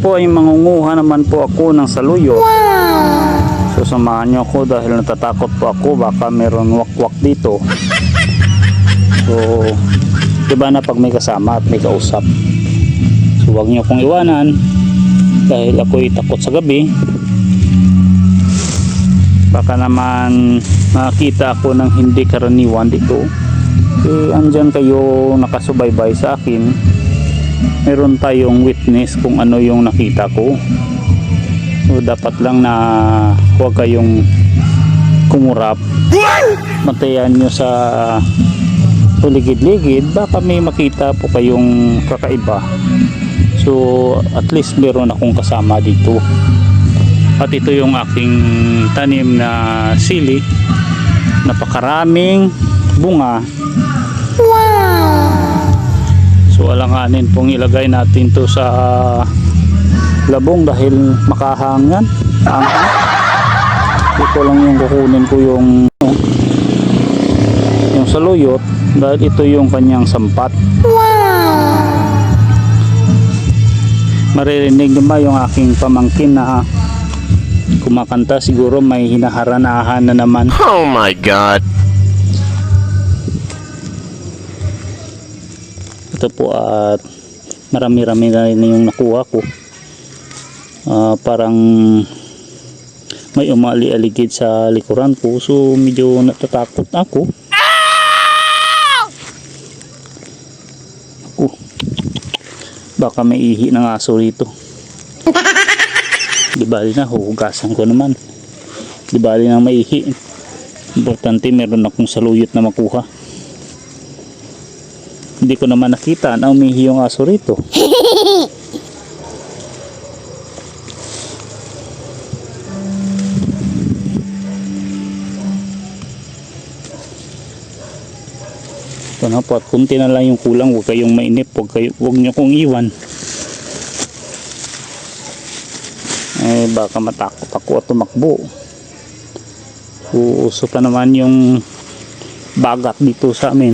po ay mangunguha naman po ako ng saluyot. So samahan nyo ako dahil natatakot po ako baka meron wakwak dito. So diba na pag may kasama at may kausap. So huwag nyo akong iwanan dahil ako'y takot sa gabi. Baka naman makita ako ng hindi karaniwan dito. Andyan kayo nakasubaybay sa akin, meron tayong witness kung ano yung nakita ko. So dapat lang na huwag kayong kumurap, bantayan nyo sa paligid-ligid, baka may makita po kayong kakaiba. So at least meron akong kasama dito. At ito yung aking tanim na sili, napakaraming bunga. So alanganin pong ilagay natin to sa labong dahil makahangyan. Ito lang yung kukunin ko yung saluyot dahil ito yung kanyang sampat. Maririnig naman yung aking pamangkin na kumakanta, siguro may hinaharanahan na naman. Oh my God! Ito po at marami-rami na rin yung nakuha ko. Parang may umali-aligid sa likuran ko, so medyo natatakot ako. Baka may ihi ng aso rito. Di bali na, huhugasan ko naman. Di bali na may ihi. Importante meron akong saluyot na makuha. Hindi ko naman nakita na umihi yung aso rito. Ito na po, at kunti na lang yung kulang. Huwag kayong mainip, huwag nyo kong iwan. Baka matakot ako at tumakbo. Uuso pa naman yung bagat dito sa amin.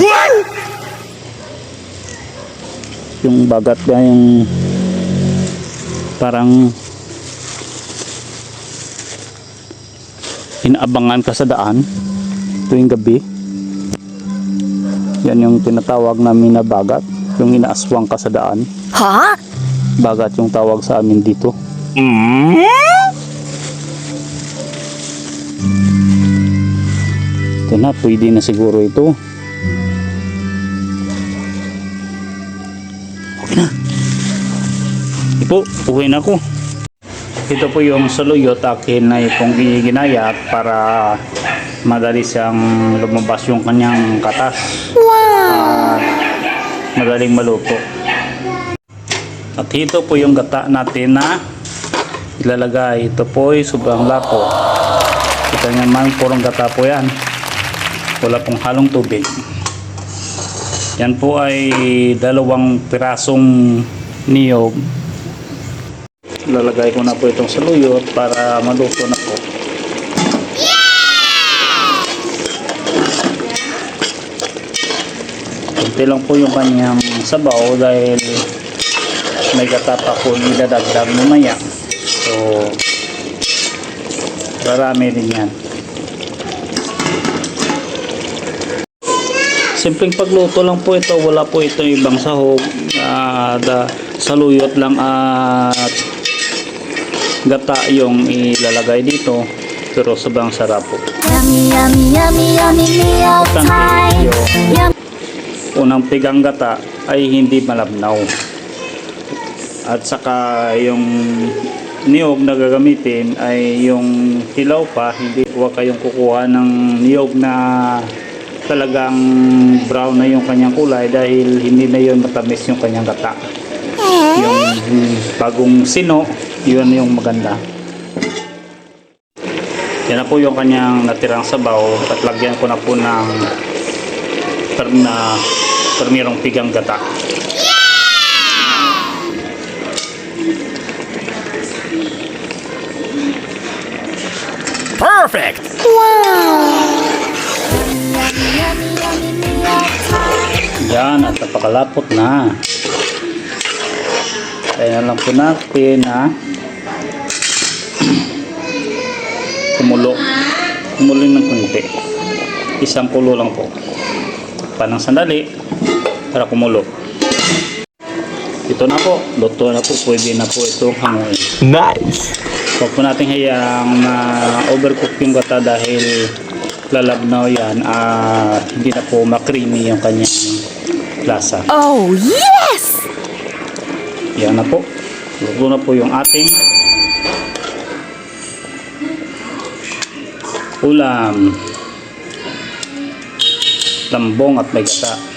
Yung bagat na yung parang inaabangan ka sa daan tuwing gabi. Yan yung tinatawag namin na bagat, yung inaaswang ka sa daan. Ha? Bagat yung tawag sa amin dito. Ito na, pwede na siguro ito. Okay na. Ipo, uwi na ako. Ito po yung saluyot akin na itong ginayat para madali siyang lumabas yung kanyang katas. At madaling maluto. At ito po yung gata natin na ilalagay. Ito po ay sobrang lapo. Kita naman, purong gata po yan. Wala pong halong tubig. Yan po ay 2 pirasong niyog. Ilalagay ko na po itong saluyot para maluto na po. Kunti lang po yung kanyang sabaw dahil may gata pa po nidadagdag mamaya. So marami din yan. Simpleng pagluto lang po ito, wala po ito ibang sahog. Saluyot lang at gata yung ilalagay dito, pero sobrang sarap po. Unang pigang gata ay hindi malabnaw, at saka yung niyog na gagamitin ay yung hilaw pa. Hindi, huwag kayong kukuha ng niyog na talagang brown na yung kanyang kulay dahil hindi na yun matamis yung kanyang gata. Yung bagong sino, yun yung maganda. Yan na po yung kanyang natirang sabaw, at lagyan ko na po ng permirong pigang gata. Perfect! Yan, at napakalapot na. Kaya lang po natin na kumulo ng konti. Isang kulo lang po. Panang sandali para kumulo. Ito na po, luto na po, pwede na po itong hanguin. Nice! Huwag po natin hayang overcook yung gata dahil lalabnaw yan, hindi na po ma-creamy yung kanyang lasa. Oh, yes! Yan na po, luto na po yung ating ulam. Lambong at may gata.